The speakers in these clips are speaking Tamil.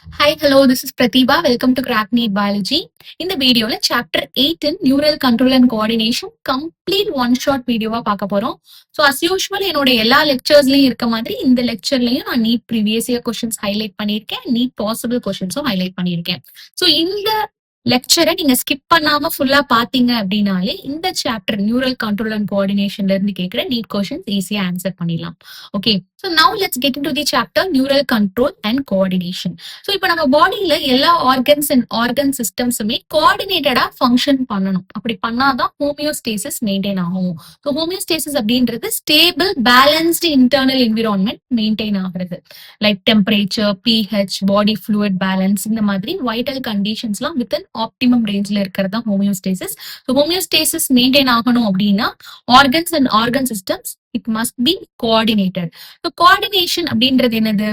Hi, hello, this is Pratibha. Welcome to Crack Need Biology. இந்த வீடியோல சாப்டர் 8 இன் neural control and coordination complete one shot வீடியோவா பார்க்க போறோம். ஸோ அஸ் யூஷுவல் என்னோட எல்லா லெக்சர்ஸ்லயும் இருக்க மாதிரி இந்த லெக்சர்லயும் நான் NEET previous year questions highlight பண்ணியிருக்கேன், நீட் பாசிபிள் கொஸ்டின்ஸும் ஹைலைட் பண்ணியிருக்கேன். ஸோ இந்த லெக்சரை நீங்க ஸ்கிப் பண்ணாம ஃபுல்லா பாத்தீங்க அப்படின்னாலே இந்த சாப்டர் நியூரல் கண்ட்ரோல் அண்ட் கோஆர்டினேஷன்ல இருந்து கேட்கிற நீட் கொஸ்டின்ஸ் ஈஸியா ஆன்சர் பண்ணிடலாம். Okay, so now let's get into the chapter neural control and coordination. So இப்போ நம்ம பாடியில எல்லா ஆர்கன்ஸ் அண்ட் ஆர்கன் சிஸ்டம்ஸுமே கோஆர்டினேட்டடா ஃபங்க்ஷன் பண்ணணும். அப்படி பண்ணாதான் ஹோமியோஸ்டேசிஸ் மெயின்டைன் ஆகும். ஸோ ஹோமியோஸ்டேசிஸ் அப்படின்றது stable balanced internal environment maintain ஆகுறது. லைக் டெம்பரேச்சர், பிஹெச், பாடி ஃப்ளூயிட் பேலன்ஸ், இந்த மாதிரி வைட்டல் கண்டிஷன்ஸ்லாம் வித்தின் ஆப்டிமம் ரேஞ்ச்ல இருக்கிறது தான் ஹோமியோஸ்டேசிஸ். ஸோ ஹோமியோஸ்டேசிஸ் மெயின்டைன் ஆகணும் அப்படின்னா organs and organ systems it must be coordinated. So coordination அப்படின்றது என்னது?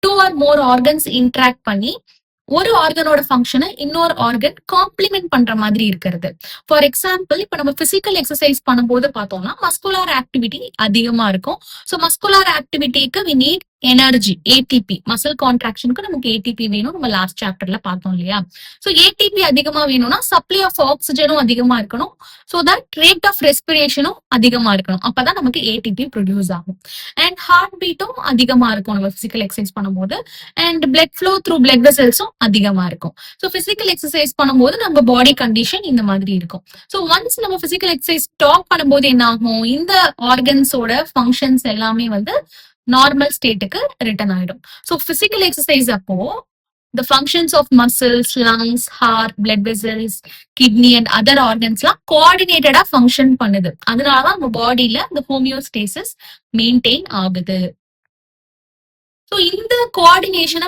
டூ ஆர் மோர் ஆர்கன்ஸ் இன்டராக்ட் பண்ணி ஒரு ஆர்கனோட ஃபங்க்ஷனை இன்னொரு ஆர்கன் காம்ப்ளிமெண்ட் பண்ற மாதிரி இருக்கிறது. ஃபார் எக்ஸாம்பிள், இப்போ நம்ம பிசிக்கல் எக்ஸசைஸ் பண்ணும்போது பார்த்தோம்னா மஸ்குலார் ஆக்டிவிட்டி அதிகமா இருக்கும். ஸோ மஸ்குலார் ஆக்டிவிட்டிக்கு we need energy, ATP. Muscle கான்ட்ராக்ஷனுக்கு நமக்கு ஏடிபி வேணும், நம்ம லாஸ்ட் சாப்டர்ல பார்த்தோம் இல்லையா? ஸோ ஏடிபி அதிகமா வேணும்னா சப்ளை ஆஃப் ஆக்சிஜனும் அதிகமா இருக்கணும். ஸோ தட் ரேட் ஆஃப் ரெஸ்பிரேஷனும் அதிகமா இருக்கணும். அப்பதான் நமக்கு ஏடிபி ப்ரொடியூஸ் ஆகும். அண்ட் ஹார்ட் பீட்டும் அதிகமா இருக்கும் நம்ம பிசிக்கல் எக்ஸசைஸ் பண்ணும்போது. And blood flow through blood வெசல்ஸும் அதிகமா இருக்கும். ஸோ பிசிக்கல் எக்ஸசைஸ் பண்ணும்போது நம்ம பாடி கண்டிஷன் இந்த மாதிரி இருக்கும். ஸோ ஒன்ஸ் நம்ம பிசிக்கல் எக்ஸசைஸ் ஸ்டாப் பண்ணும்போது என்ன ஆகும்? இந்த ஆர்கன்ஸோட ஃபங்க்ஷன்ஸ் எல்லாமே வந்து நார்மல் ஸ்டேட்டுக்கு ரிட்டர்ன் ஆயிடும். ஸோ பிசிக்கல் எக்ஸசைஸ் அப்போ the functions of muscles, lungs, heart, blood vessels, kidney and other organs லாம் coordinated function பண்ணுது. அதனாலதான் நம்ம பாடியில இந்த homeostasis maintain ஆகுது. ஸோ இந்த கோஆர்டினேஷனை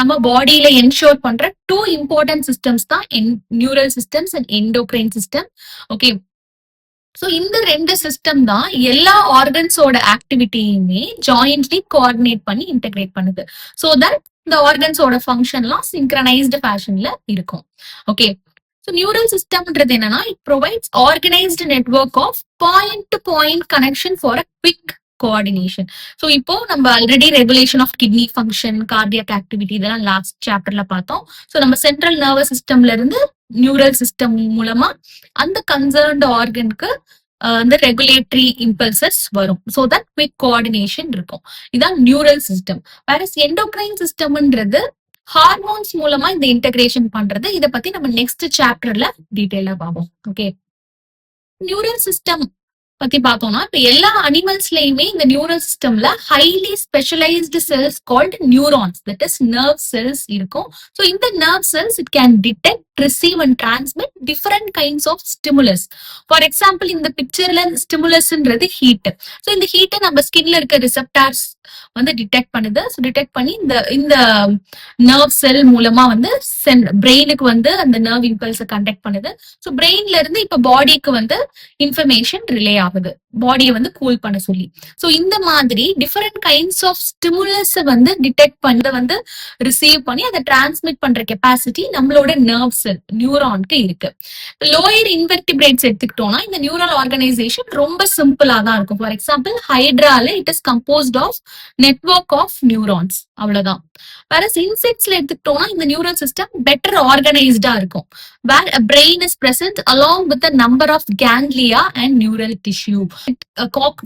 நம்ம பாடியில என்ஷோர் பண்ற டூ இம்பார்ட்டன்ட் சிஸ்டம்ஸ் தான் neural systems and endocrine system. Okay, so இந்த ரெண்டு சிஸ்டம் தான் எல்லா ஆர்கன்ஸோட ஆக்டிவிட்டியுமே ஜாயிண்ட்லி கோஆர்டினேட் பண்ணி இன்டெகிரேட் பண்ணுது. ஸோ தட் இந்த ஆர்கன்ஸோட ஃபங்க்ஷன்லாம் சிங்க்ரனைஸ்டு ஃபேஷன்ல இருக்கும். ஓகே, ஸோ நியூரல் சிஸ்டம்ன்றது என்னன்னா it provides organized network of point to point connection for a quick coordination. So இப்போ நம்ம already regulation of kidney function, cardiac activity இதெல்லாம் லாஸ்ட் சாப்டர்ல பார்த்தோம். ஸோ நம்ம சென்ட்ரல் நர்வஸ் சிஸ்டம்ல இருந்து நியூரல் சிஸ்டம் மூலமா அந்த கன்சர்ன்ட் ஆர்கனுக்கு இந்த ரெகுலேட்டரி இம்பல்சஸ் வரும். ஸோ தட் குவிக் கோஆர்டினேஷன் இருக்கும். இதான் நியூரல் சிஸ்டம். வேற எண்டோக்ரைன் சிஸ்டம்ன்றது ஹார்மோன்ஸ் மூலமா இந்த இன்டகிரேஷன் பண்றது. இதை பத்தி நம்ம நெக்ஸ்ட் சாப்டர்ல டீடைலா பார்ப்போம். ஓகே, நியூரல் சிஸ்டம் பத்தி பார்த்தோம்னா இப்ப எல்லா அனிமல்ஸ்லயுமே இந்த நியூரல் சிஸ்டம்ல highly specialized cells called neurons, that is nerve cells இருக்கும். ஸோ இந்த nerve cells it can detect, receive and transmit different kinds of stimulus. For example, இந்த பிக்சர்ல ஸ்டிமுலஸ்ன்றது ஹீட். ஸோ இந்த ஹீட்டை நம்ம ஸ்கின்ல இருக்க ரிசெப்டார்ஸ் வந்து டிடெக்ட் பண்ணுது. ஸோ டிடெக்ட் பண்ணி இந்த நர்வ் செல் மூலமா வந்து பிரெயினுக்கு வந்து அந்த நர்வ் இம்பல்ஸை கண்டக்ட் பண்ணுது. ஸோ பிரெயின்ல இருந்து இப்ப பாடிக்கு வந்து இன்ஃபர்மேஷன் ரிலே ஆகுது, பாடியை வந்து கூல் பண்ண சொல்லி. ஸோ இந்த மாதிரி டிஃபரெண்ட் கைண்ட்ஸ் ஆஃப் ஸ்டிமுலஸ் வந்து டிடெக்ட் பண்ண வந்து ரிசீவ் பண்ணி அதை டிரான்ஸ்மிட் பண்ற கெப்பாசிட்டி நம்மளோட நர்வ் செல் நியூரானுக்கு இருக்கு. லோயர் இன்வெர்டிபிரேட்ஸ் எடுத்துக்கிட்டோம்னா இந்த நியூரல் ஆர்கனைசேஷன் ரொம்ப சிம்பிளா தான் இருக்கும். ஃபார் எக்ஸாம்பிள், ஹைட்ரால it is composed of network of neurons, அவ்வளவுதான். வேற இன்செக்ட்ஸ்ல எடுத்துக்கிட்டோம்னா இந்த நியூரல் சிஸ்டம் பெட்டர் ஆர்கனைஸ்டா இருக்கும். where a brain is present along with a number of ganglia and neural tissue.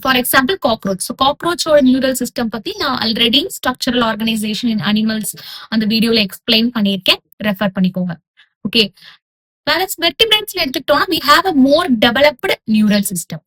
For example, cockroach. So cockroach or neural system பத்தி நான் already structural organization in animals அந்த வீடியோல எக்ஸ்பிளைன் பண்ணியிருக்கேன், ரெஃபர் பண்ணிக்கோங்க. ஓகே, வேற வெர்டிபிரேட்ஸ்ல எடுத்துக்கிட்டோம்னா we have a more developed neural system.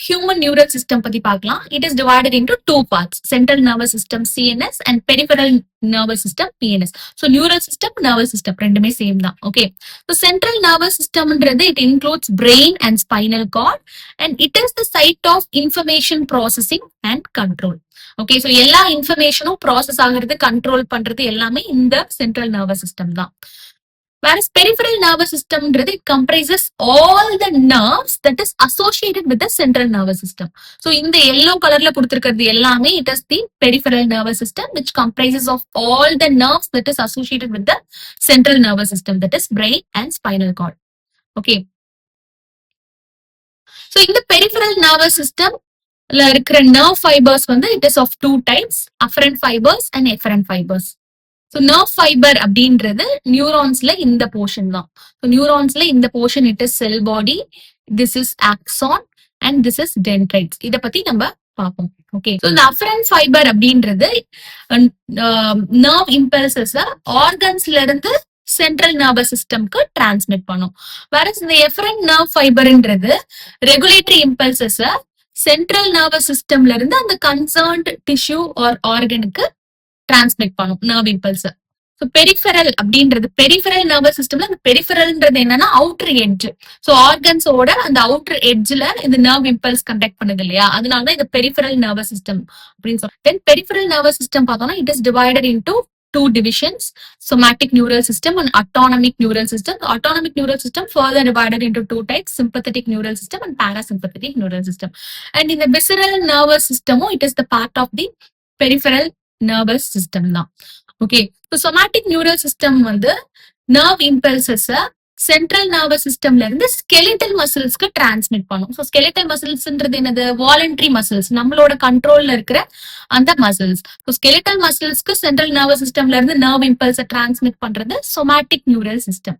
Human neural system பத்தி பார்க்கலாம். It is divided into two parts: central nervous system CNS and peripheral nervous system PNS. So neural system, nervous system ரெண்டுமே சேம் தான். Okay, so central nervous systemன்றது it includes brain and spinal cord and it is the site of information processing and control. Okay, so எல்லா இன்ஃபர்மேஷனும் ப்ராசஸ் ஆகுறது, கண்ட்ரோல் பண்றது எல்லாமே இந்த சென்ட்ரல் நர்வஸ் சிஸ்டம் தான். Whereas peripheral nervous system it comprises all the nerves that is associated with the central nervous system. So in the yellow color la kuduthirukradhu ellame it is the peripheral nervous system which comprises of all the nerves that is associated with the central nervous system, that is brain and spinal cord. Okay, so in the peripheral nervous system la irukra nerve fibers it is of two types: afferent fibers and efferent fibers. So nerve fibre அப்படின்றது நியூரான்ஸ்ல இந்த போர்ஷன் தான். ஸோ நியூரான்ஸ்ல இந்த portion it is cell body, this is axon and this is dendrites. இத பத்தி நம்ம பார்ப்போம். ஓகே, ஸோ இந்த அஃபரன் ஃபைபர் அப்படின்றது நர்வ் இம்பல்சஸ் ஆர்கன்ஸ்ல இருந்து சென்ட்ரல் நர்வஸ் சிஸ்டம்க்கு டிரான்ஸ்மிட் பண்ணும். வேற இந்த எஃபரன் நர்வ் ஃபைபர்ன்றது ரெகுலேட்டரி இம்பல்சஸ் சென்ட்ரல் நர்வஸ் சிஸ்டம்ல இருந்து அந்த கன்சர்ன்ட் டிஷ்யூ ஆர் ஆர்கனுக்கு டிரான்ஸ்மிட் பண்ணும் நர்வ் இம்பல்ஸ். ஸோ பெரிஃபெரல் அப்படின்றது பெரிஃபெரல் நர்வஸ் சிஸ்டம்ல அந்த பெரிஃபெரல்ன்றது என்னன்னா அவுட்டர் எட்ஜ். ஸோ ஆர்கன்ஸோட அந்த அவுட்டர் எட்ஜ்ல இந்த நர்வ் இம்பல்ஸ் கண்டக்ட் பண்ணுது இல்லையா, அதனாலதான் இது பெரிஃபெரல் நர்வஸ் சிஸ்டம் அப்படின்னு சொல்றோம். தென் பெரிஃபெரல் நர்வஸ் சிஸ்டம் பார்த்தோம்னா it is divided into two divisions, somatic neural system and autonomic neural system. The autonomic neural system further divided into two types, sympathetic neural system and parasympathetic neural system. And in the visceral nervous system, it is the part of the peripheral nervous system தான். ஓகே, இப்போ somatic neural system வந்து nerve impulses சென்ட்ரல் நர்வஸ் சிஸ்டம்ல இருந்து ஸ்கெலிட்டல் மசில்ஸ்க்கு டிரான்ஸ்மிட் பண்ணும். ஸோ ஸ்கெலிட்டல் மசில்ஸ்ன்றது என்னது, வாலண்டரி மசில்ஸ், நம்மளோட கண்ட்ரோல்ல இருக்கிற அந்த மசில்ஸ். ஸோ ஸ்கெலிட்டல் மசில்ஸ்க்கு சென்ட்ரல் நர்வஸ் சிஸ்டம்ல இருந்து நர்வ் இம்பல்ஸை டிரான்ஸ்மிட் பண்றது சொமேட்டிக் நியூரல் சிஸ்டம்.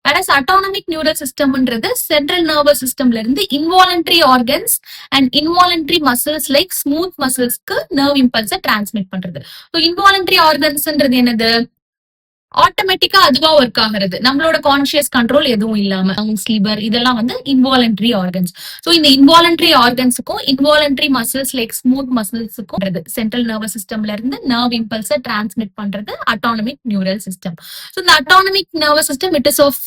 வேற அட்டானமிக் நியூரல் சிஸ்டம்ன்றது சென்ட்ரல் நர்வஸ் சிஸ்டம்ல இருந்து involuntary organs and involuntary muscles like smooth மசில்ஸ்க்கு நர்வ் இம்பல்ஸை டிரான்ஸ்மிட் பண்றது. ஸோ இன்வாலண்டரி ஆர்கன்ஸ்ன்றது என்னது, ஆட்டோமேட்டிக்கா அதுவா ஒர்க் ஆகிறது, நம்மளோட கான்சியஸ் கண்ட்ரோல் எதுவும் இல்லாம. ஸ்லீவர் இதெல்லாம் வந்து இன்வாலண்டரி ஆர்கன்ஸ். ஸோ இந்த இன்வாலண்டரி ஆர்கன்ஸுக்கும் இன்வாலண்டரி மசில்ஸ் லைக் ஸ்மூத் மசில்ஸுக்கும் சென்ட்ரல் நர்வஸ் சிஸ்டம்ல இருந்து நர்வ் இம்பல்ஸை டிரான்ஸ்மிட் பண்றது அட்டானமிக் நியூரல் சிஸ்டம். ஸோ இந்த autonomic nervous system it is of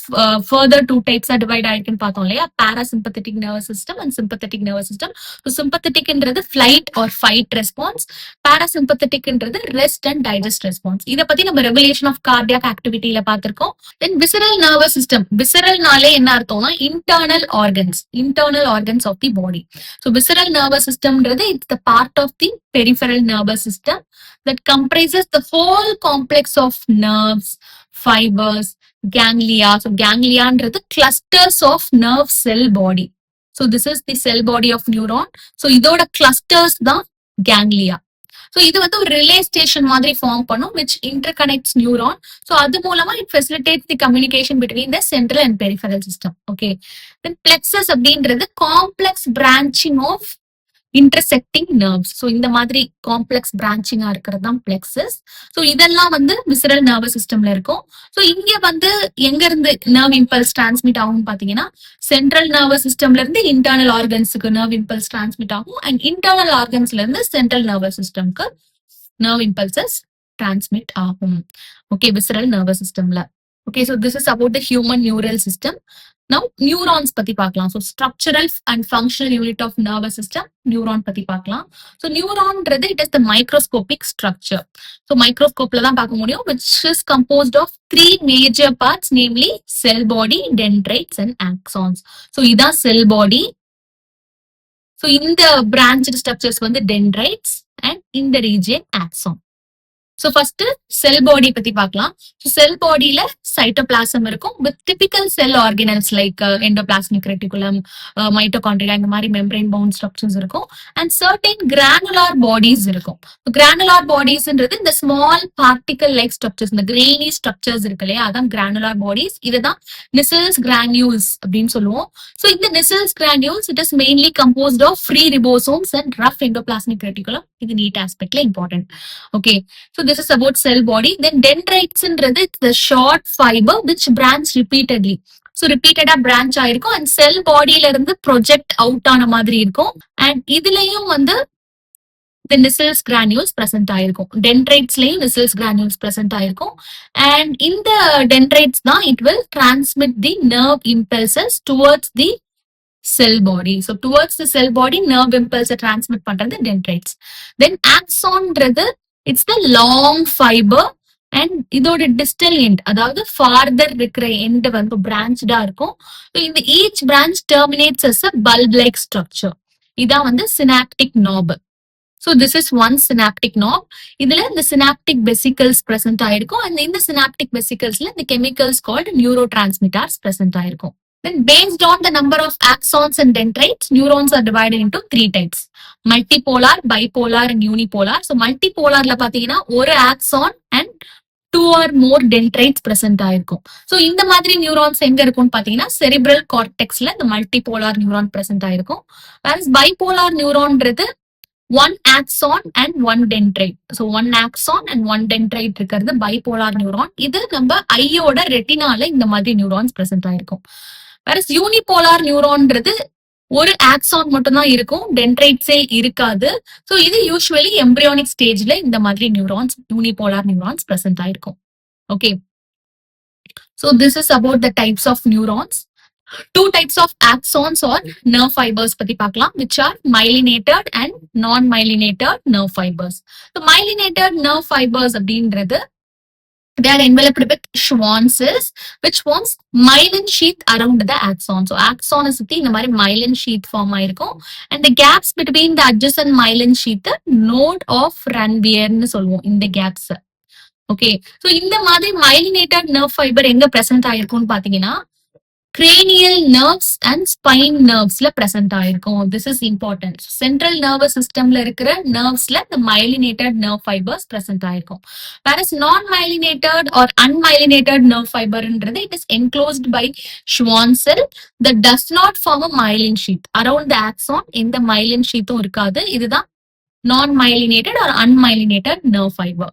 further two டைப்ஸா டிவைட் ஆயிருக்குன்னு பார்த்தோம் இல்லையா, parasympathetic nervous system and sympathetic nervous system. So சிம்பத்தட்டிக்ன்றது ஃபிளைட் ஆர் ஃபைட் ரெஸ்பான்ஸ், பாராசிம்பத்தட்டிக்ன்றது ரெஸ்ட் அண்ட் டைஜஸ்ட் ரெஸ்பான்ஸ். இதை பத்தி நம்ம ரெகுலேஷன் ஆஃப் கார்டியாக் ஆக்டிவிட்டில பார்த்திருக்கோம். தென் விசரல் நர்வஸ் சிஸ்டம், விசரல்னாலே என்ன அர்த்தம்னா internal organs of the body. So visceral nervous சிஸ்டம்ன்றது it's the part of the peripheral nervous system that comprises the whole complex of nerves, fibers, ganglia. So gangliaன்றது clusters of nerve cell body. So this is the cell body of neuron. So இதோட clusters தான் ganglia. ஸோ இது வந்து ஒரு ரிலே ஸ்டேஷன் மாதிரி ஃபார்ம் பண்ணும் which interconnects neuron. ஸோ அது மூலமா it facilitates the communication between the central and peripheral system. Okay, then plexus அப்படின்றது complex branching of intersecting nerves. So இந்த மாதிரி காம்ப்ளெக்ஸ் பிரான்ச்சிங்கா இருக்கிறது தான் பிளெக்சஸ். ஸோ இதெல்லாம் வந்து விசரல் நர்வஸ் சிஸ்டம்ல இருக்கும். ஸோ இங்க வந்து எங்க இருந்து நர்வ் இம்பல்ஸ் டிரான்ஸ்மிட் ஆகும் பாத்தீங்கன்னா சென்ட்ரல் நர்வஸ் சிஸ்டம்ல இருந்து இன்டர்னல் ஆர்கன்ஸுக்கு நர்வ் இம்பல்ஸ் டிரான்ஸ்மிட் ஆகும் அண்ட் இன்டர்னல் ஆர்கன்ஸ்ல இருந்து சென்ட்ரல் நர்வஸ் சிஸ்டம்க்கு நர்வ் இம்பல்சஸ் டிரான்ஸ்மிட் ஆகும். ஓகே, விசரல் நர்வஸ் சிஸ்டம்ல. Okay, so this is about the human neural system. Now neurons பத்தி பார்க்கலாம். So structural and functional unit of nervous system, neuron பத்தி பார்க்கலாம். So neuronன்றது it is the microscopic structure. So microscopeல தான் பார்க்க முடியும், which is composed of three major parts, namely cell body, dendrites and axons. So இதான் cell body. So இந்த branched structures வந்து dendrites and இந்த region axon. So first cell body பத்தி பார்க்கலாம். ஸோ செல் பாடியில சைட்டோபிளாசம் இருக்கும் with typical cell organelles like endoplasmic reticulum, mitochondria, இந்த மாதிரி மெம்பரைன் பவுண்ட் ஸ்ட்ரக்சர்ஸ் இருக்கும் அண்ட் சர்டன் கிரானுலார் பாடிஸ் இருக்கும். கிரானுலார் பாடிஸ்ன்றது இந்த ஸ்மால் பார்ட்டிகல் லைக் ஸ்ட்ரக்சர்ஸ், இந்த கிரெய்னி ஸ்ட்ரக்சர்ஸ் இருக்கு இல்லையா, அதான் கிரானுலார் பாடிஸ். இதுதான் நிசல்ஸ் கிரானியூல்ஸ் அப்படின்னு சொல்லுவோம். ஸோ இந்த Nissl's granules it is mainly composed of free ribosomes and rough endoplasmic reticulum. இது நீட் ஆஸ்பெக்ட்ல important. Okay, so this is about cell body. Then dendrites ன்றது the short fiber which branch repeatedly. So repeatedா branch ஆயிருக்கும் and cell bodyல இருந்து project out ஆன மாதிரி இருக்கும் and இதுலயும் வந்து the Nissls granules present ஆயிருக்கும். Dendritesலயும் Nissls granules present ஆயிருக்கும் and in the dendrites தான் it will transmit the nerve impulses towards the cell body. So towards the cell body nerve impulse transmit பண்றது dendrites. Then axonன்றது it's the long fiber and இதோட distal end, அதாவது farther இருக்கிற end வந்து branched-ஆ இருக்கும். So இந்த each branch terminates as a bulb-like structure. இதான் வந்து synaptic knob. So this is one synaptic knob. இதுல இந்த synaptic vesicles present ஆயிருக்கும் and இந்த synaptic vesiclesல the chemicals called neurotransmitters present ஆயிருக்கும். Then based on the number of axons and dendrites, neurons are divided into three types. Multipolar, bipolar and unipolar. So multipolarல பாத்தீங்கன்னா ஒரு axon and 2 or more dendrites present ஆயிருக்கும். சோ இந்த மாதிரி நியூரான்ஸ் எங்க இருக்கும்னு பாத்தீங்கன்னா செரிப்ரல் கார்டெக்ஸ்ல இந்த மல்டிபோலார் நியூரான் பிரசன்ட் ஆயிருக்கும். வேறஸ் பைபோலார் நியூரான்ன்றது one axon and one dendrite. So one axon and one dendrite இருக்கிறது பைபோலார் நியூரான். இது நம்ம ஐயோட ரெட்டினால இந்த மாதிரி நியூரான்ஸ் பிரசன்ட் ஆயிருக்கும். வேற யூனிபோலார் நியூரான்ன்றது ஒரு ஆக்சான் மட்டும் தான் இருக்கும், டென்ட்ரைட்ஸே இருக்காது. ஸோ இது யூஸ்வலி எம்பிரியானிக் ஸ்டேஜ்ல இந்த மாதிரி நியூரான்ஸ் யூனிபோலார் நியூரான்ஸ் பிரசன்ட் ஆயிருக்கும். Okay, so this is about the types of neurons. Two types of axons or nerve fibers பத்தி பார்க்கலாம், which are myelinated and non-myelinated nerve fibers. So myelinated nerve fibers அப்படின்றது they are enveloped with Schwann cells which forms myelin sheath around the axon. So axon சுத்தி இந்த மாதிரி myelin sheath form ஆயிருக்கும். And the gaps between the adjacent myelin sheath node of Ranvier ன்னு சொல்லுவோம் இந்த gaps. ஓகே, so இந்த மாதிரி myelinated nerve fiber எங்க present ஆயிருக்கும்னு பாத்தீங்கன்னா cranial nerves and spine nervesல present ஆயிருக்கும். This is important. Central nervous systemல இருக்கிற nervesல the myelinated nerve fibers present ஆயிருக்கும். Whereas non-myelinated or unmyelinated nerve fiberன்றது it is enclosed by Schwann cell that does not form a myelin sheath. Around the axon எந்த myelin sheathம் இருக்காது. இதுதான் non-myelinated or unmyelinated nerve fiber.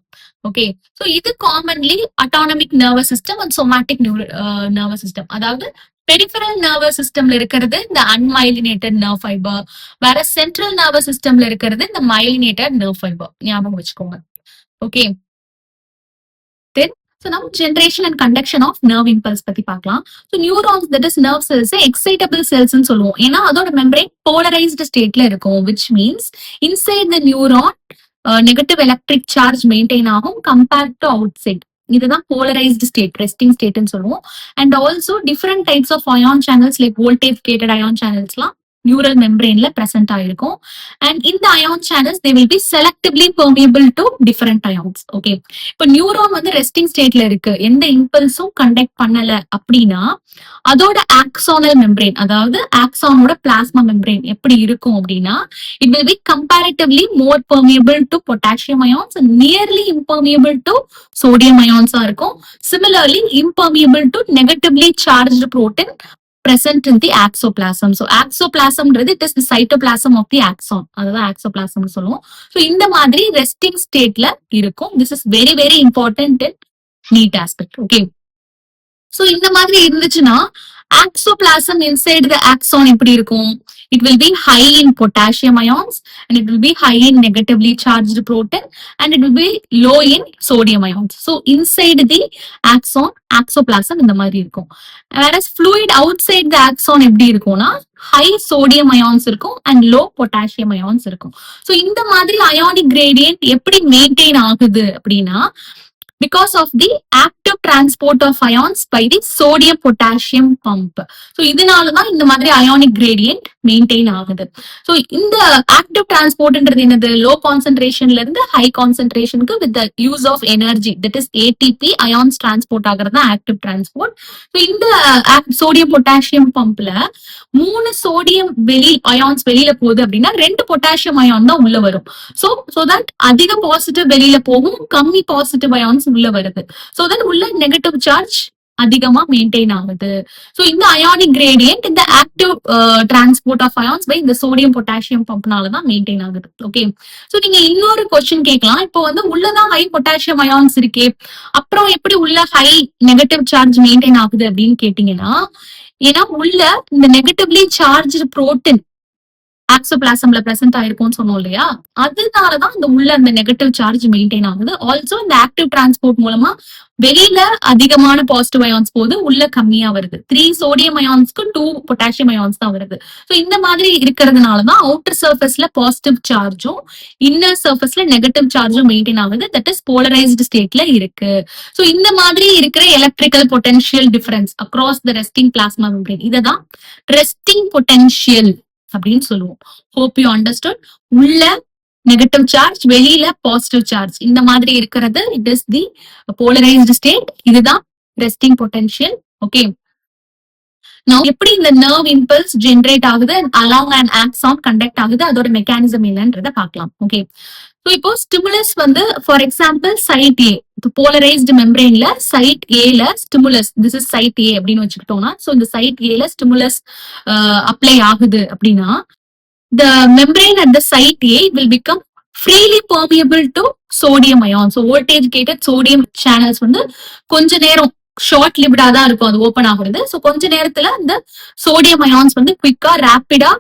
Okay, so இது commonly autonomic nervous system and somatic nervous system. அதாவது பெரிஃபரல் நர்வஸ் சிஸ்டம்ல இருக்கிறது இந்த அன்மைலினேட்டட் நர்வ் ஃபைபர், வேற சென்ட்ரல் நர்வஸ் சிஸ்டம்ல இருக்கிறது இந்த மைலினேட்டட் நர்வ் ஃபைபர். ஞாபகம் வச்சுக்கோங்க. ஓகே, தென் ஸோ நம்ம generation and conduction of nerve impulse பத்தி பார்க்கலாம். So neurons that is nerve cells excitable செல்ஸ்ன்னு சொல்லுவோம். ஏன்னா அதோட மெம்பரேன் போலரைஸ்டு ஸ்டேட்ல இருக்கும், which means inside the neuron negative electric charge maintain ஆகும் கம்பேர்ட் டு அவுட் சைட். இதுதான் போலரைஸ்டு ஸ்டேட், ரெஸ்டிங் ஸ்டேட்னு சொல்லுவோம். And also different types of ion channels like voltage gated ion சேனல்ஸ்லாம் நியூரல் மெம்பரேன்ல பிரசன்ட் ஆயிருக்கும். அண்ட் இந்த ion channels they will be selectively permeable to different ions. Okay, இப்போ நியூரான் வந்து ரெஸ்டிங் ஸ்டேட்ல இருக்கு, எந்த இம்பல்ஸும் கண்டக்ட் பண்ணல அப்படின்னா அதோட ஆக்சானல் மெம்பரேன், அதாவது ஆக்சானோட பிளாஸ்மா மெம்பரேன் எப்படி இருக்கும் அப்படின்னா it will be comparatively more permeable to potassium ions and nearly impermeable to sodium அயான்ஸா இருக்கும். Similarly impermeable to negatively charged protein present in the axoplasm. So axoplasm it is the cytoplasm of the axon. அதுதான் axoplasm சொல்லுவோம். So இந்த மாதிரி resting stateல இருக்கும். This is very very important and neat aspect. Okay. So இந்த மாதிரி இருந்துச்சுன்னா axoplasm inside the axon எப்படி இருக்கும்? It will be high in potassium ions and it will be high in negatively charged protein and it will be low in sodium ions. So inside the axon, axoplasm இந்த மாதிரி இருக்கும். Whereas fluid outside the axon எப்படி இருக்கும்னா high sodium ions இருக்கும் and low potassium ions இருக்கும். So இந்த மாதிரி ionic gradient எப்படி maintain ஆகுது அப்படின்னா because of the active transport of ions by the sodium potassium pump. So இதனாலதான் இந்த மாதிரி ionic gradient maintain ஆகுது. So இந்த active transport ன்றது என்னது? low concentrationல இருந்து high concentrationக்கு with the use of energy, that is ATP ions transport ஆகிறது தான் active transport. So இந்த sodium potassium pumpல 3 சோடியம் ions வெளியில போகுது அப்படின்னா 2 potassium ion தான் உள்ள வரும். So that அதிக பாசிட்டிவ் வெளியில போகும், கம்மி பாசிட்டிவ் ions உள்ள வருது. So then உள்ள நெகட்டிவ் சார்ஜ் அதிகமா மெயின்டைன் ஆகுது. சோ இந்த அயானிக் கிரேடியன்ட் இந்த active transport of ions by இந்த சோடியம் பொட்டாசியம் பம்ப்னாலதான் மெயின்டைன் ஆகுது. ஓகே, சோ நீங்க இன்னொரு கொஸ்டின் கேட்கலாம், இப்போ வந்து உள்ளதான் ஹை பொட்டாசியம் அயான்ஸ் இருக்கே, அப்புறம் எப்படி உள்ள ஹை நெகட்டிவ் சார்ஜ் மெயின்டைன் ஆகுது அப்படின்னு கேட்டீங்கன்னா, ஏன்னா உள்ள இந்த நெகட்டிவ்லி சார்ஜ் புரோட்டீன் ஆக்சோபிளாசம்ல பிரசன்ட் ஆயிருக்கும்னு சொன்னோம் இல்லையா, அதனாலதான் இந்த உள்ள அந்த நெகட்டிவ் சார்ஜ் மெயின்டைன் ஆகுது. ஆல்சோ இந்த ஆக்டிவ் டிரான்ஸ்போர்ட் மூலமா வெளியில அதிகமான பாசிட்டிவ் அயான்ஸ் போகுது, உள்ள கம்மியா வருது. 3 சோடியம் அயான்ஸ்க்கு 2 பொட்டாசியம் அயான்ஸ் தான் வருது. சோ இந்த மாதிரி இருக்கிறதுனாலதான் அவுட்டர் சர்ஃபேஸ்ல பாசிட்டிவ் சார்ஜும் இன்னர் சர்ஃபேஸ்ல நெகட்டிவ் சார்ஜும் மெயின்டைன் ஆகுது. தட் இஸ் போலரைஸ்டு ஸ்டேட்ல இருக்கு. சோ இந்த மாதிரி இருக்கிற electrical potential difference across the resting plasma membrane, இததான் ரெஸ்டிங் பொட்டன்ஷியல் அப்படின்னு சொல்லுவோம். Hope you understood. உள்ள நெகட்டிவ் சார்ஜ், வெளியில பாசிட்டிவ் சார்ஜ், இந்த மாதிரி இருக்கிறது it is the polarised state. இதுதான் ரெஸ்டிங் பொட்டன்ஷியல். ஓகே, எப்படி இந்த நர்வ் இம்பல்ஸ் ஜெனரேட் ஆகுது, அலாங் அண்ட் ஆக்சான் கண்டக்ட் ஆகுது, அதோட மெக்கானிசம் என்னன்றத பார்க்கலாம். ஓகே, ஸோ இப்போ ஸ்டிமுலஸ் வந்து for example side A, polarized மெம்பரேன்ல சைட் ஏல stimulus, this is side A அப்படின்னு வச்சுக்கிட்டோம்னா, சோ இந்த சைட் ஏல ஸ்டிமுலஸ் அப்ளை ஆகுது அப்படின்னா, the membrane at the site A will become freely permeable to sodium ion. So voltage gated sodium channels வந்து கொஞ்ச நேரம் ஷார்ட் லிவ்டா தான் இருக்கும் அது ஓபன் ஆகுறது. ஸோ கொஞ்ச நேரத்துல இந்த சோடியம் அயான்ஸ் வந்து குவிக்கா ரேப்பிடா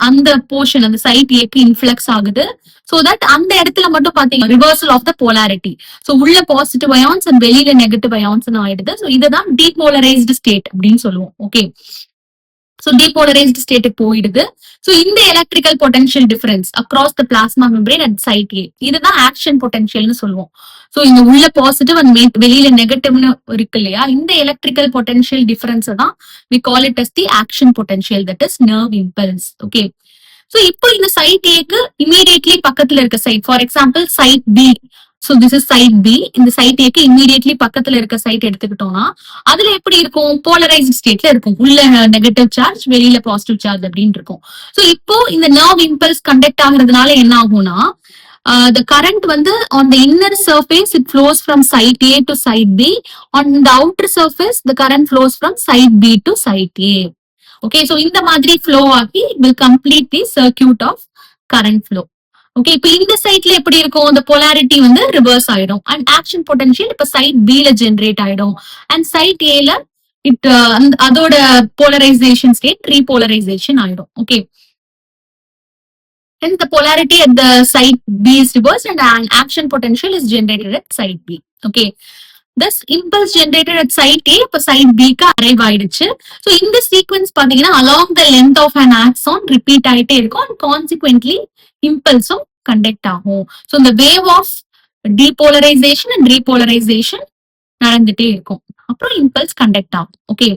அந்த போர்ஷன் அந்த சைட் ஏக்கு இன்ஃபிளக்ஸ் ஆகுது. சோ தட் அந்த இடத்துல மட்டும் பாத்தீங்கன்னா reversal of the polarity. So உள்ள பாசிட்டிவ் அயான்ஸ் அண்ட் வெளியில நெகட்டிவ் அயான்ஸ் ஆயிடுது. சோ இதுதான் டீபோலரைஸ்டு ஸ்டேட் அப்படின்னு சொல்லுவோம். ஓகே, so depolarized state போயிடுது. So இந்த electrical potential difference across the plasma membrane at side A, இதுதான் ஆக்ஷன் பொட்டன்ஷியல்னு சொல்லுவோம். சோ இந்த உள்ள பாசிட்டிவ் அண்ட் வெளியில நெகட்டிவ்னு இருக்கு இல்லையா, இந்த எலக்ட்ரிக்கல் பொட்டன்ஷியல் டிஃபரன்ஸ் தான் we call it as the action potential, that is nerve impulse. Okay, so இப்போ இந்த சைட் ஏக்கு இமீடியட்லி பக்கத்துல இருக்க side, for example side B. So this is side B. இந்த சைட் ஏக்கு இமீடியட்லி பக்கத்துல இருக்க சைட் எடுத்துக்கிட்டோம்னா அதுல எப்படி இருக்கும், போலரைஸ்ட் ஸ்டேட்ல இருக்கும். உள்ள நெகட்டிவ் சார்ஜ், வெளியில பாசிட்டிவ் சார்ஜ் அப்படின்னு இருக்கும். சோ இப்போ இந்த நர்வ் இம்பல்ஸ் கண்டக்ட் ஆகுறதுனால என்ன ஆகும்னா, the current வந்து on the inner surface it flows from site A to site B. On the outer surface the current flows from site B to site A. Okay, so இந்த மாதிரி flow ஆகி will complete the circuit of current flow. Okay, இப்போ இந்த சைட்ல எப்படி இருக்கும், அந்த போலாரிட்டி வந்து ரிவர்ஸ் ஆயிடும் அண்ட் ஆக்ஷன் பொட்டன்ஷியல் இப்ப சைட் பில ஜென்ரேட் ஆயிடும் அண்ட் சைட் ஏல அதோட போலரைசேஷன் ஸ்டேட் ரீபோலரைசேஷன் ஆயிடும். Okay, hence the polarity at the site B is reversed and an action potential is generated at site B. Okay, this impulse generated at site A இப்ப site B க்கு arrive ஆயிடுச்சு. So இந்த sequence பாத்தீங்கன்னா along the length of an axon repeat ஆயிட்டே இருக்கும் and consequently impulse conduct ஆகும். So the wave of depolarization and repolarization நடந்துட்டே இருக்கும், அப்புறம் impulse conduct ஆகும். Okay,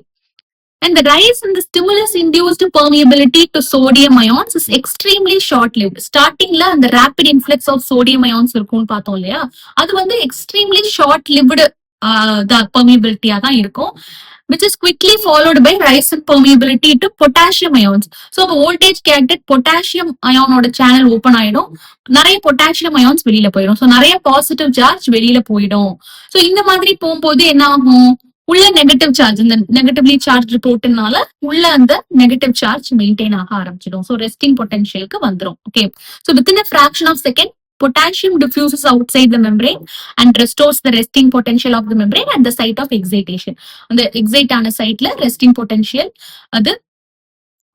and the rise in the stimulus induced permeability to sodium ions is extremely short lived. Startingல அந்த rapid influx of sodium ions இருக்கும்னு பார்த்தோம் இல்லையா, அது வந்து extremely short lived permeability தான் இருக்கும், which is quickly followed by rise in permeability to potassium ions. So voltage gated potassium ion ஓட channel open ஆயிடும், நிறைய potassium ions வெளியில போயிடும். So நிறைய பாசிட்டிவ் சார்ஜ் வெளியில போயிடும். So இந்த மாதிரி போகும்போது என்ன ஆகும், உள்ள நெகட்டிவ் சார்ஜ், இந்த நெகட்டிவ்லி சார்ஜ் புரோட்டீனால உள்ள அந்த நெகட்டிவ் சார்ஜ் மெயின்டைன் ஆக ஆரம்பிச்சிடும். ஸோ ரெஸ்டிங் பொட்டன்ஷியலுக்கு வந்துடும். Okay, so within a fraction of second potassium diffuses outside the membrane and restores the resting potential of the membrane at the site of excitation. அந்த எக்ஸைட் ஆன சைட்ல ரெஸ்டிங் பொட்டன்ஷியல் அது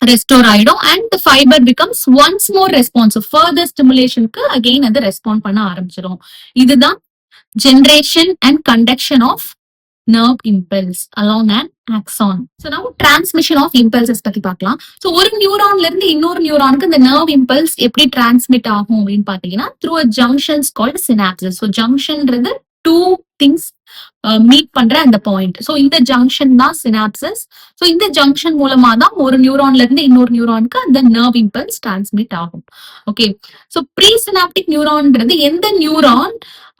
ரெஸ்டோர் ஆயிடும் and the fiber becomes once more responsive. further stimulationக்கு again அது ரெஸ்பாண்ட் பண்ண ஆரம்பிச்சிடும். இதுதான் generation and conduction of nerve impulse along an axon. So now transmission of impulses பத்தி பார்க்கலாம். So ஒரு நியூரான்ல இருந்து இன்னொரு நியூரானுக்கு இந்த nerve impulse எப்படி டிரான்ஸ்மிட் ஆகும் அப்படின்னு பாத்தீங்கன்னா through a junctions called synapses. So junctionன்றது two things meet பண்ற அந்த பாயிண்ட். ஸோ இந்த ஜங்ஷன் தான் சினாப்சஸ். ஸோ இந்த ஜங்ஷன் மூலமா தான் ஒரு நியூரான்ல இருந்து இன்னொரு நியூரானுக்கு அந்த நர்வ் இம்பல்ஸ் டிரான்ஸ்மிட் ஆகும். ஓகே, ஸோ ப்ரீ சினாப்டிக் நியூரான்ன்றது எந்த நியூரான்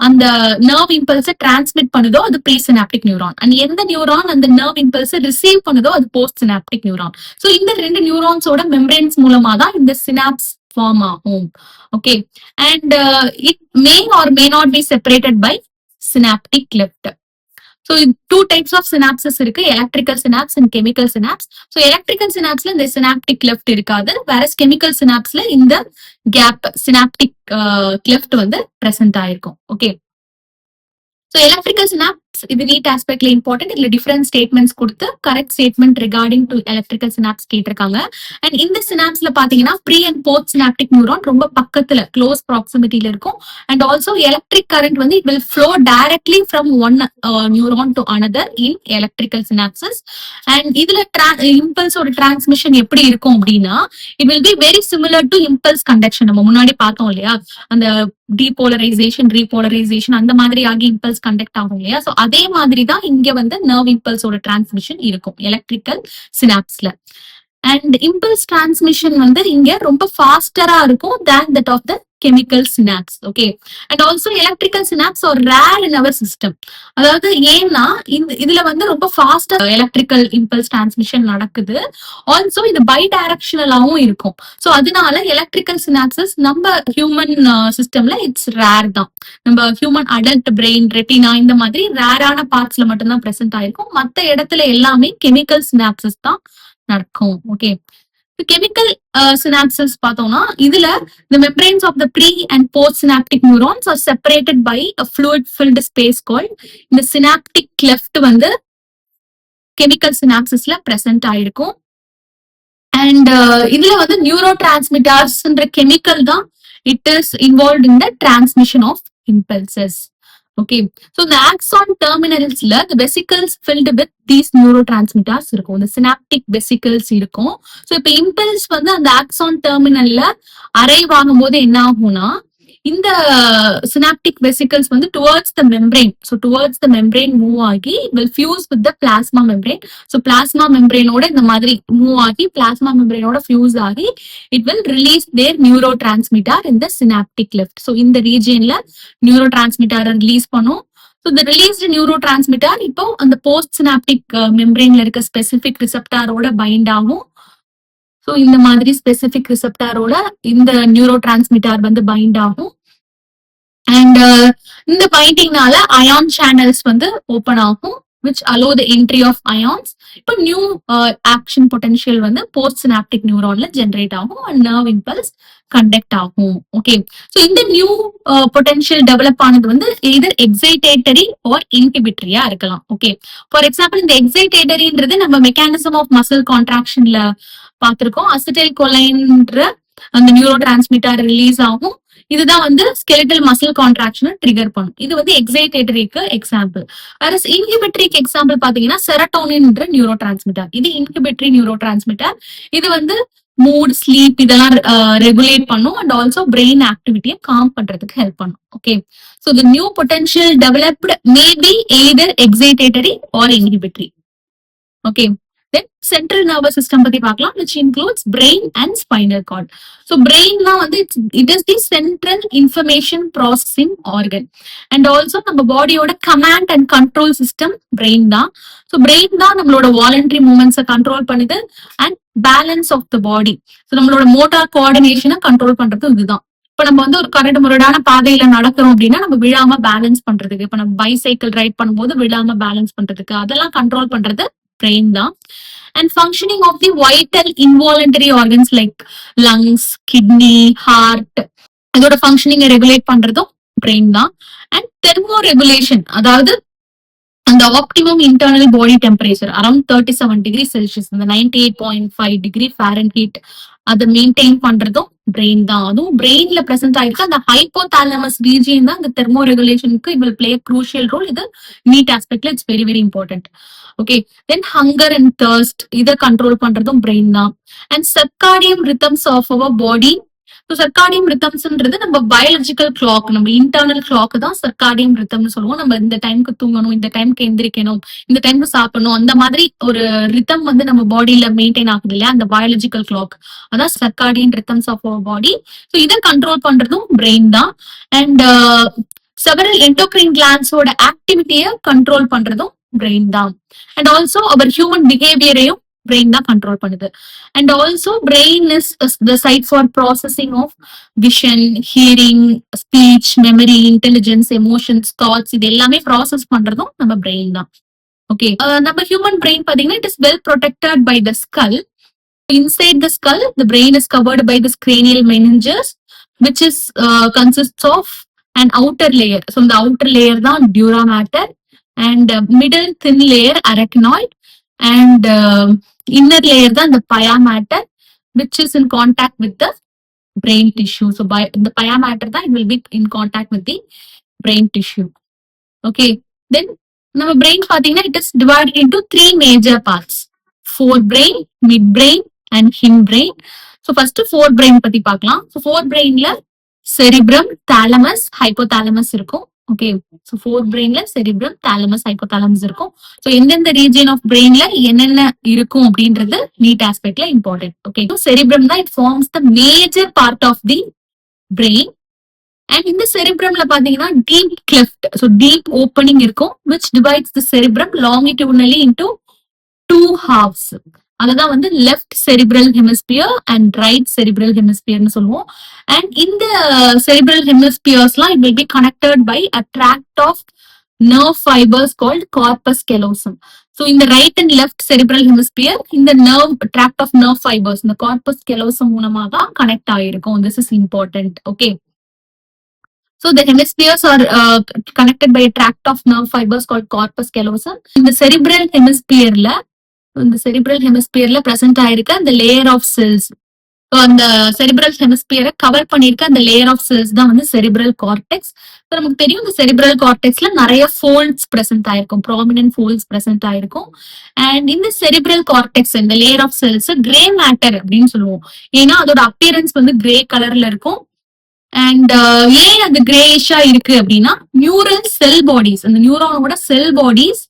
அந்த நர்வ் இம்பல்ஸை டிரான்ஸ்மிட் பண்ணுதோ அது ப்ரீ சினாப்டிக் நியூரான், அண்ட் எந்த நியூரான் அந்த நர்வ் இம்பல்ஸை ரிசீவ் பண்ணுதோ அது போஸ்ட் சினாப்டிக் நியூரான். ஸோ இந்த ரெண்டு நியூரான்ஸோட மெம்பரேன்ஸ் மூலமா தான் இந்த சினாப்ஸ் ஃபார்ம் ஆகும். Okay, and it may or may not be separated by synaptic cleft. So two types of synapses இருக்கு, electrical synapse and chemical synapse. So electrical synapseல இந்த synaptic cleft இருக்காது, whereas chemical synapseல இந்த gap synaptic cleft வந்து present ஆயிருக்கும். Okay, so electrical synapse இது நீட் ஆஸ்பெக்ட்ல இம்பார்ட்டன்ட். இதுல டிஃபரெண்ட் ஸ்டேட்மெண்ட்ஸ் கொடுத்து correct statement regarding to electrical synapse கேட்டிருக்காங்க. அண்ட் இந்த சினாப்ஸ்ல பாத்தீங்கன்னா pre and post synaptic neuron ரொம்ப பக்கத்துல க்ளோஸ் ப்ராக்சிமிட்டில இருக்கும். அண்ட் ஆல்சோ எலக்ட்ரிக் கரண்ட் வந்து it will flow directly from one neuron to another in electrical synapses. And இதுல இம்பல்ஸோட டிரான்ஸ்மிஷன் எப்படி இருக்கும் அப்படின்னா it will be very similar to impulse conduction. நம்ம முன்னாடி பார்த்தோம் இல்லையா, அந்த டீபோலரைசேஷன் ரீபோலரைசேஷன் அந்த மாதிரி ஆகி இம்பல்ஸ் கண்டக்ட் ஆகும் இல்லையா. சோ அதே மாதிரி தான் இங்க வந்து நர்வ் இம்பல்ஸோட டிரான்ஸ்மிஷன் இருக்கும் எலக்ட்ரிக்கல் சினாப்ஸ்ல. அண்ட் இம்பல்ஸ் டிரான்ஸ்மிஷன் வந்து இங்க ரொம்ப ஃபாஸ்டரா இருக்கும் than that of the chemical synapse. Okay, and also electrical synapse are rare in our system. அதாவது ஏன்னா இதுல வந்து ரொம்ப ஃபாஸ்டா எலக்ட்ரிக்கல் இம்பல்ஸ் டிரான்ஸ்மிஷன் நடக்குது. ஆல்சோ இது பை டைரக்ஷனலாவும் இருக்கும். சோ அதனால எலக்ட்ரிக்கல் சினாப்சஸ் நம்ம ஹியூமன் சிஸ்டம்ல இட்ஸ் ரேர் தான். நம்ம ஹியூமன் அடல்ட் பிரெயின், ரெட்டினா இந்த மாதிரி ரேரான பார்ட்ஸ்ல மட்டும்தான் பிரசன்ட் ஆயிருக்கும். மத்த இடத்துல எல்லாமே கெமிக்கல் சினாப்சஸ் தான் நடக்கும். ஓகே, கெமிக்கல் synapses பார்த்தோம்னா இதுல the membranes of the pre and post synaptic neurons are separated by a fluid filled space called இந்த synaptic cleft வந்து chemical synapsesல present ஆயிருக்கும். அண்ட் இதுல வந்து நியூரோ டிரான்ஸ்மிட்டர்ஸ்ன்ற கெமிக்கல் தான் it is involve in the transmission of impulses. Okay, so இந்த ஆக்சான் டெர்மினல்ஸ்ல the vesicles filled with these neurotransmitters இருக்கும். இந்த சினாப்டிக் வெசிக்கல்ஸ் இருக்கும். ஸோ இப்போ இம்பல்ஸ் வந்து அந்த ஆக்சான் டெர்மினல்ல அரைவ் ஆகும் போது என்ன ஆகும்னா இந்த சினாப்டிக் வெசிக்கல்ஸ் வந்து towards the membrane, so towards the membrane move ஆகி will fuse with the plasma membrane. So plasma மெம்பரேனோட இந்த மாதிரி மூவ் ஆகி பிளாஸ்மா மெம்பரேனோட ஃபியூஸ் ஆகி it will release their neurotransmitter in the synaptic cleft. So இந்த ரீஜியன்ல நியூரோ டிரான்ஸ்மிட்டர் ரிலீஸ் பண்ணும். ஸோ இந்த ரிலீஸ்டு நியூரோ டிரான்ஸ்மிட்டர் இப்போ அந்த போஸ்ட் சினாப்டிக் மெம்பரேன்ல இருக்க ஸ்பெசிபிக் ரிசெப்டாரோட பைண்ட் ஆகும். ஸோ இந்த மாதிரி ஸ்பெசிபிக் ரிசெப்டாரோட இந்த நியூரோ டிரான்ஸ்மிட்டர் வந்து பைண்ட் ஆகும். அண்ட் இந்த பைண்டிங்னால அயான் சேனல்ஸ் வந்து ஓப்பன் ஆகும் which allow the entry of ions. இப்போ நியூ ஆக்ஷன் பொட்டன்ஷியல் வந்து போஸ்ட் சினாப்டிக் நியூரான்ல ஜெனரேட் ஆகும் அண்ட் நர்வ் இம்பல்ஸ் கண்டக்ட் ஆகும். ஓகே, ஸோ இந்த நியூ பொட்டன்ஷியல் டெவலப் ஆனது வந்து எய்தர் எக்ஸைட்டேட்டரி ஆர் இன்ஹிபிட்டரியா இருக்கலாம். ஓகே, ஃபார் எக்ஸாம்பிள் இந்த எக்ஸைட்டேட்டரின்றது நம்ம மெக்கானிசம் ஆஃப் மசில் கான்ட்ராக்ஷன்ல பார்த்திருக்கோம். அசிடைல் கொலைன்ற அந்த நியூரோ டிரான்ஸ்மிட்டர் ரிலீஸ் ஆகும். இதுதான் வந்து ஸ்கெலிட்டல் மசில் கான்ட்ராக்ஷனை ட்ரிகர் பண்ணும். இது வந்து எக்ஸைட்டேட்டரிக்கு எக்ஸாம்பிள். வேற இன்ஹிபிட்டரிக்கு எக்ஸாம்பிள் பாத்தீங்கன்னா செரட்டோனின்ன்ற நியூரோ டிரான்ஸ்மிட்டர். இது இன்ஹிபிட்டரி நியூரோ டிரான்ஸ்மிட்டர். இது வந்து மூட், ஸ்லீப் இதெல்லாம் ரெகுலேட் பண்ணும் அண்ட் ஆல்சோ பிரெயின் ஆக்டிவிட்டியை காம் பண்றதுக்கு ஹெல்ப் பண்ணும். Okay, so the new potential developed may be either excitatory or inhibitory. Okay, then central nervous system பத்தி பார்க்கலாம், which includes brain and spinal cord. So brain na வந்து it is the central information processing organ and also நம்ம பாடியோட command and control system brain தான். So brain தான் நம்மளோட voluntary movements கண்ட்ரோல் பண்ணுது and balance of the body. So நம்மளோட மோட்டார் கோஆர்டினேஷனை கண்ட்ரோல் பண்றது இதுதான். இப்ப நம்ம வந்து ஒரு கரடு முரடான பாதையில நடக்கிறோம் அப்படின்னா நம்ம விழாம பேலன்ஸ் பண்றதுக்கு, இப்ப நம்ம பைசைக்கிள் ரைட் பண்ணும்போது விழாம பேலன்ஸ் பண்றதுக்கு அதெல்லாம் கண்ட்ரோல் பண்றது brain தான். And functioning of the vital involuntary organs like lungs, kidney, heart இதோட ஃபங்க்ஷனிங் ரெகுலேட் பண்றதும் brain தான். And thermoregulation அதாவது அந்த optimum internal body temperature around 37 degree Celsius, இந்த 98.5 டிகிரி ஃபாரன்ஹீட் அதை மெயின்டைன் பண்றதும் பிரெயின் தான். அதுவும் பிரெயின்ல பிரசன்ட் ஆயிருக்கு அந்த ஹைப்போதாலமஸ் ரீஜியன் தான் இந்த தெர்மோ ரெகுலேஷனுக்கு it will play crucial role. இது நீட் ஆஸ்பெக்ட்ல it's very very important. Okay, then hunger and thirst இதை கண்ட்ரோல் பண்றதும் பிரெயின் தான். And circadian rhythms of our body. சர்க்காடியம் ரிதம்ஸ்ன்றது நம்ம பயாலஜிக்கல் கிளாக், நம்ம இன்டர்னல் கிளாக் தான் சர்க்காடியம் ரிதம்னு சொல்லுவோம். நம்ம இந்த டைமுக்கு தூங்கணும், இந்த டைமுக்கு எந்திரிக்கணும், இந்த டைமுக்கு சாப்பிடணும், அந்த மாதிரி ஒரு ரிதம் வந்து நம்ம பாடியில மெயின்டைன் ஆகுது இல்லையா, அந்த பயாலஜிக்கல் கிளாக் அதான் circadian rhythms of our body. So இதை கண்ட்ரோல் பண்றதும் பிரெயின் தான். அண்ட் செவரல் என்டோக்ரைன் கிளான்ஸோட ஆக்டிவிட்டியை கண்ட்ரோல் பண்றதும் பிரெயின் தான். அண்ட் ஆல்சோ அவர் ஹியூமன் பிஹேவியரையும் brain தான் கண்ட்ரோல் பண்ணுது. And also brain is the site for processing of vision, hearing, speech, memory, intelligence, emotions, thoughts இது எல்லாமே ப்ராசஸ் பண்றதும் நம்ம பிரெயின் தான். ஓகே, நம்ம ஹியூமன் பிரெயின் பாத்தீங்கன்னா it is well protected by the skull. Inside the skull, the brain is covered by this cranial meninges, which is consists of an outer layer. So the outer layer தான் dura mater and middle thin layer arachnoid and inner layer தான் the pia mater, which is in contact with the brain tissue. So by the pia mater தான் it will be in contact with the brain tissue. Okay, then நம்ம brain பாத்தீங்கன்னா it is divided into 3 major parts: forebrain, midbrain and hindbrain. So first forebrain பத்தி பார்க்கலாம். So forebrainல cerebrum, thalamus, hypothalamus இருக்கும். ஓகே, ஸோ forebrainல cerebrum, thalamus, hypothalamus இருக்கும். ஸோ எந்தெந்த ரீஜியன் ஆஃப் பிரெயின்ல என்னென்ன இருக்கும் அப்படின்றது நீட் ஆஸ்பெக்ட்ல இம்பார்ட்டன்ட். ஓகே, ஸோ cerebrum தான் it forms the major part of the brain and இந்த செரிப்ரம்ல பாத்தீங்கன்னா deep cleft, so deep opening இருக்கும் which divides the cerebrum longitudinally into two halves. அதுதான் வந்து left cerebral hemisphere and right cerebral ஹெமிஸ்பியர்னு சொல்லுவோம். அண்ட் இந்த செரிப்ரல் ஹெமிஸ்பியர்ஸ்லாம் it will be connected by a tract of nerve fibers called corpus callosum. So in the right and left cerebral hemisphere, in the nerve tract of nerve fibers, இந்த corpus callosum மூலமா தான் கனெக்ட் ஆயிருக்கும். This is important. Okay. So the hemispheres are connected by a tract of nerve fibers called corpus callosum. இந்த cerebral hemisphereல இந்த cerebral hemisphereல present ஆயிருக்க அந்த layer of cells, அந்த செரிப்ரல் ஹெமிஸ்பியரை கவர் பண்ணிருக்க அந்த லேயர் ஆஃப் செல்ஸ் தான் வந்து செரிப்ரல் கார்டெக்ஸ். நமக்கு தெரியும் இந்த செரிப்ரல் கார்டெக்ஸ்ல நிறைய ஃபோல்ட்ஸ் பிரசன்ட் ஆயிருக்கும், ப்ராமினன்ட் ஃபோல்ட்ஸ் பிரசன்ட் ஆயிருக்கும். அண்ட் இந்த செரிப்ரல் கார்டெக்ஸ் இந்த layer of cells grey matter அப்படின்னு சொல்லுவோம். ஏன்னா அதோட அப்பியரன்ஸ் வந்து கிரே கலர்ல இருக்கும். அண்ட் ஏன் அது கிரேஷா இருக்கு அப்படின்னா நியூரல் செல் பாடிஸ், அந்த நியூரானோட செல் பாடிஸ்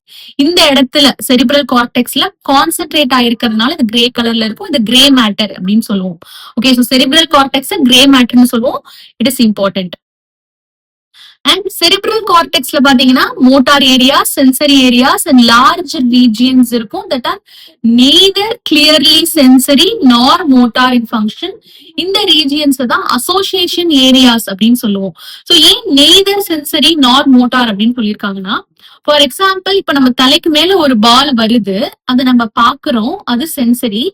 இந்த இடத்துல செரிப்ரல் கார்டெக்ஸ்ல கான்சென்ட்ரேட் ஆயிருக்கிறதுனால இது கிரே கலர்ல இருக்கும். இது கிரே மேட்டர் அப்படின்னு சொல்லுவோம். Okay, so cerebral cortex grey மேட்டர்னு சொல்லுவோம். It is important. And cerebral கார்டெக்ஸ்ல பாத்தீங்கன்னா motor areas, sensory areas and large regions இருக்கும் that are neither clearly sensory nor motor in function. இந்த ரீஜியன்ஸ் தான் அசோசியேஷன் ஏரியாஸ் அப்படின்னு சொல்லுவோம். ஸோ ஏன் நெய்தர் சென்சரி நார் மோட்டார் அப்படின்னு சொல்லியிருக்காங்கன்னா, ஃபார் எக்ஸாம்பிள் இப்ப நம்ம தலைக்கு மேல ஒரு பால் வருது, அதை நம்ம பாக்குறோம், அது சென்சரி.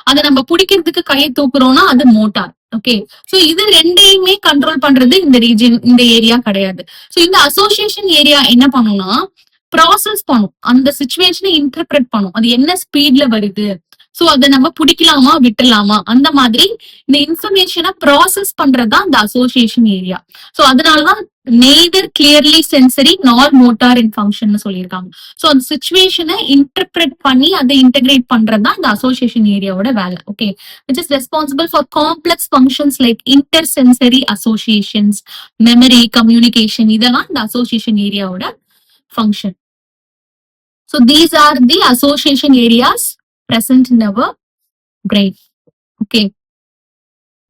அதை நம்ம பிடிக்கிறதுக்கு கையை தூக்குறோம்னா அது மோட்டார். ஓகே, சோ இது ரெண்டையுமே கண்ட்ரோல் பண்றது இந்த ரீஜன், இந்த ஏரியா கிடையாது. சோ இந்த அசோசியேஷன் ஏரியா என்ன பண்ணும்னா ப்ராசஸ் பண்ணும், அந்த சிச்சுவேஷனை இன்டர்பிரட் பண்ணும், அது என்ன ஸ்பீட்ல வருது, சோ அதை நம்ம பிடிக்கலாமா விட்டுலாமா, அந்த மாதிரி இந்த இன்ஃபர்மேஷனை ப்ராசஸ் பண்றதுதான் இந்த அசோசியேஷன் ஏரியா. சோ அதனாலதான் neither clearly sensory nor motor in function சொல்லியிருக்காங்க. சோ அந்த சிச்சுவேஷனை இன்டர்பிரட் பண்ணி அதை இன்டகிரேட் பண்றதுதான் இந்த அசோசியேஷன் ஏரியாவோட வேலை. Okay, which is responsible for complex functions like intersensory associations, memory, communication. இதெல்லாம் இந்த அசோசியேஷன் ஏரியாவோட function. So these are the association areas present in our brain. Okay.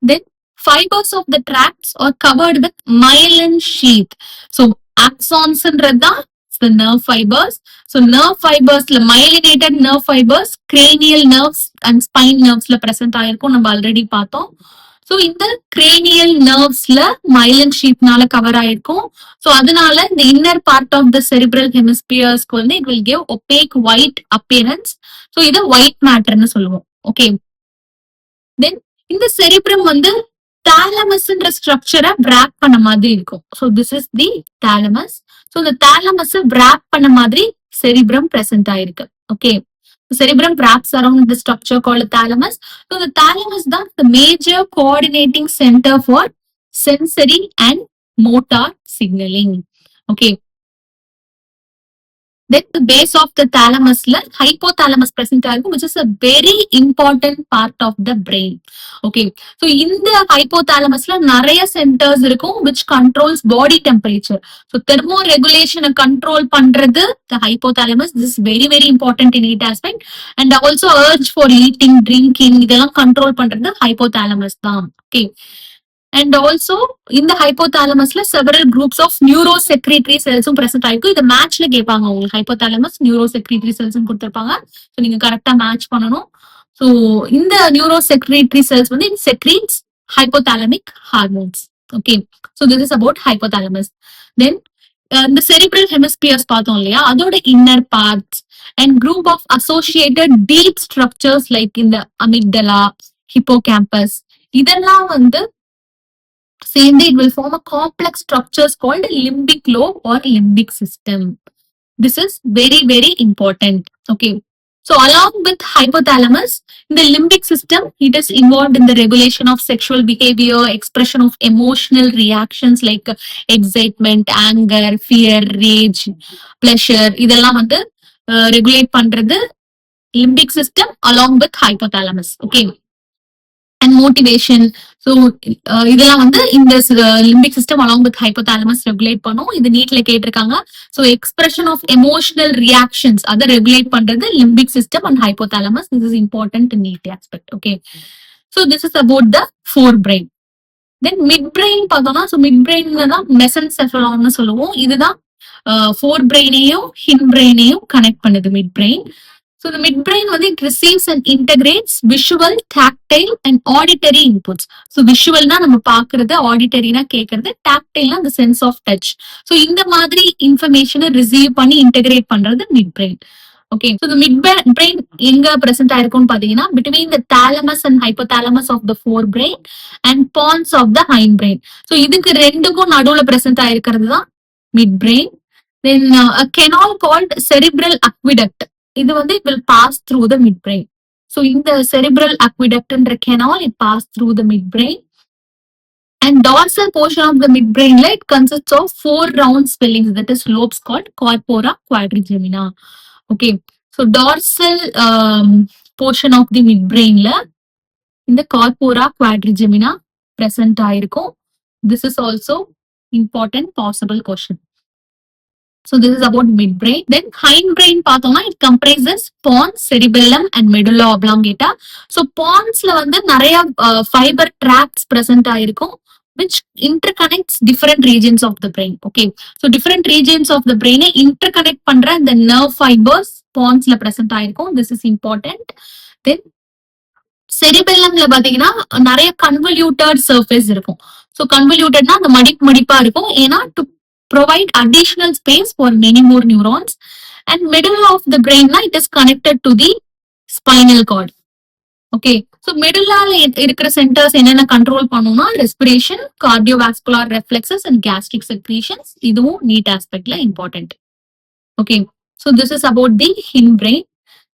Then fibers of the tracts are covered with myelin sheath. So axons தான் the nerve fibers. So nerve fibers la myelinated nerve fibers cranial nerves and spine nerves la present ஆயிருக்கும், நம்ம ஆல்ரெடி பார்த்தோம். சோ இந்த கிரேனியல் நர்வ்ஸ்ல myelin sheath நால கவர் ஆயிருக்கும். சோ அதனால இந்த inner part of the cerebral ஹெமிஸ்பியர்ஸ்க்கு வந்து it will give opaque white appearance. So இத ஒயிட் மேட்டர்னு சொல்லுவோம். ஓகே, தென் இந்த செரிப்ரம் வந்து தாலமஸ்ன்ற ஸ்ட்ரக்சரை பிராக் பண்ண மாதிரி இருக்கும். So this is the thalamus. So இந்த தாலமஸ் பிராக் பண்ண மாதிரி செரிப்ரம் பிரசன்ட் ஆயிருக்கு. Okay, cerebrum wraps around the structure called thalamus. So the thalamus is the major coordinating center for sensory and motor signaling. Okay. Then the base of the thalamus la hypothalamus present ஆகும், which is a very important part of the brain. Okay, so இந்த hypothalamusல நிறைய centers இருக்கும் which controls body temperature. So thermoregulation control பண்றது the hypothalamus. This is very very important in each aspect. And also urge for eating, drinking இதெல்லாம் control பண்றது hypothalamus தான். Okay. And also in the hypothalamusல several groups of neurosecretory cells present ஆயிருக்கு. இத மேட்ச்ல கேட்பாங்க உங்களுக்கு, hypothalamus neurosecretory cells கொடுத்திருப்பாங்க. சோ நீங்க கரெக்டா மேட்ச் பண்ணணும். சோ இந்த neurosecretory cells வந்து it secretes hypothalamic hormones. Okay, so this is about hypothalamus. Then இந்த cerebral hemispheres பார்த்தோம் இல்லையா, அதோட inner parts and group of associated deep structures like in the amygdala, hippocampus இதெல்லாம் வந்து சேர்ந்து it will form a complex structures called limbic lobe or limbic system. This is very very important. Okay, so along with hypothalamus, in the limbic system it is involved in the regulation of sexual behavior, expression of emotional reactions like excitement, anger, fear, rage, pleasure. இதெல்லாம் வந்து regulate பண்றது limbic system along with hypothalamus. Okay, and motivation. So இதெல்லாம் வந்து இந்த limbic system along with hypothalamus regulate பண்ணும். இது நீட்ல கேட்டிருக்காங்க. So expression of emotional reactions அதை ரெகுலேட் பண்றது limbic system and hypothalamus. This is important in neat aspect. Okay, so this is about the forebrain. Then midbrain பார்த்தோம்னா, ஸோ மிட் பிரெயின்ல தான் மெசன்செஃபலான்னு சொல்லுவோம். இதுதான் ஃபோர் பிரெயினையும் ஹின் பிரெயினையும் கனெக்ட் பண்ணுது மிட் பிரெயின். ஸோ இந்த மிட் பிரெயின் வந்து it receives and integrates visual, tactile and auditory inputs. So விஷுவல்னா நம்ம பாக்குறது, ஆடிட்டரினா கேட்கறது, டாக்டைல்னா அந்த சென்ஸ் ஆஃப் டச். ஸோ இந்த மாதிரி இன்ஃபர்மேஷனை ரிசீவ் பண்ணி இன்டகிரேட் பண்றது midbrain. Okay, so midbrain எங்க பிரசன்ட் ஆயிருக்கும்னு பாத்தீங்கன்னா, between the thalamus and hypothalamus of the forebrain and pons of the hindbrain. So இதுக்கு ரெண்டுக்கும் நடுவுல பிரசன்ட் ஆயிருக்கிறது தான் midbrain. Then canal called cerebral aqueduct. இது வந்து it will pass through the midbrain. So இந்த cerebral aqueduct என்ற canal it pass through the midbrain. And dorsal portion of the midbrain it consists of 4 round swellings, that is lobes called corpora quadrigemina. Okay, so dorsal portion of the midbrain la இந்த corpora quadrigemina present ஆயிருக்கும். This is also important possible question. So this is about midbrain. Then hindbrain பார்த்தோம்னா it comprises pons, cerebellum and medulla oblongata. So ponsல வந்து நிறைய fiber tracts present ஆயிருக்கும் which interconnects different regions of the brain. Okay, so different regions of the brain interconnect பண்ற the nerve fibers ponsல present ஆயிருக்கும். This is important. Then செரிபெல்லம்ல பாத்தீங்கன்னா நிறைய கன்வல்யூட்டட் சர்ஃபேஸ் இருக்கும். ஸோ கன்வல்யூட்டட்னா அந்த மடிப்பா இருக்கும். ஏன்னா to provide additional space for many more neurons. And middle of the பிரெயின்னா it is connected to the spinal cord. Okay, so மிடில்லால இருக்கிற சென்டர்ஸ் என்னென்ன கண்ட்ரோல் பண்ணும்னா respiration, cardiovascular reflexes and gastric secretions. இதுவும் நீட் ஆஸ்பெக்ட்ல important. Okay, so this is about the hindbrain.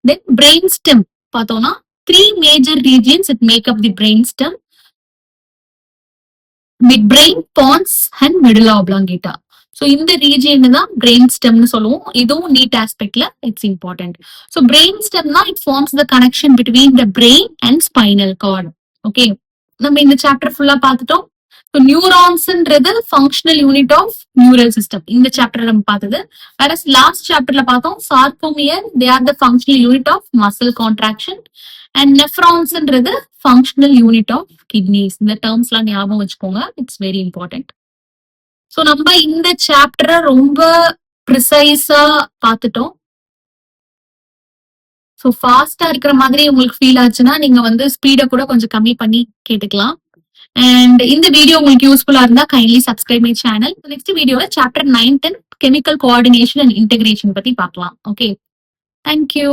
Then brain stem பார்த்தோம்னா 3 major regions that make up the brain stem: midbrain, pons and medulla oblongata. So இந்த region தான் brain stem னு சொல்லுவோம். இதுவும் நீட் ஆஸ்பெக்ட்ல it's important. So brain stem தான் it forms the connection between the brain and spinal cord. Okay, நம்ம இந்த சாப்டர் ஃபுல்லா பார்த்துட்டோம். ஸோ நியூரான்ஸ்ன்றது functional unit of neural system. இந்த சாப்டர் நம்ம பார்த்தது. வேற லாஸ்ட் சாப்டர்ல பார்த்தோம் sarcomere, they are the functional unit of muscle contraction. And நெஃப்ரான்ஸ்ன்றது ஃபங்க்ஷனல் யூனிட் ஆஃப் கிட்னிஸ். இந்த டேர்ம்ஸ்லாம் ஞாபகம் வச்சுக்கோங்க, இட்ஸ் வெரி இம்பார்ட்டன்ட். ஸோ நம்ம இந்த சாப்டரை ரொம்ப ப்ரிசைஸா பார்த்துட்டோம். ஸோ ஃபாஸ்டா இருக்கிற மாதிரி உங்களுக்கு ஃபீல் ஆச்சுன்னா நீங்க வந்து ஸ்பீடை கூட கொஞ்சம் கம்மி பண்ணி கேட்டுக்கலாம். அண்ட் இந்த வீடியோ உங்களுக்கு யூஸ்ஃபுல்லா இருந்தா kindly subscribe my channel. Next வீடியோல chapter 9, 10 chemical coordination and integration பத்தி பார்க்கலாம். Okay, thank you.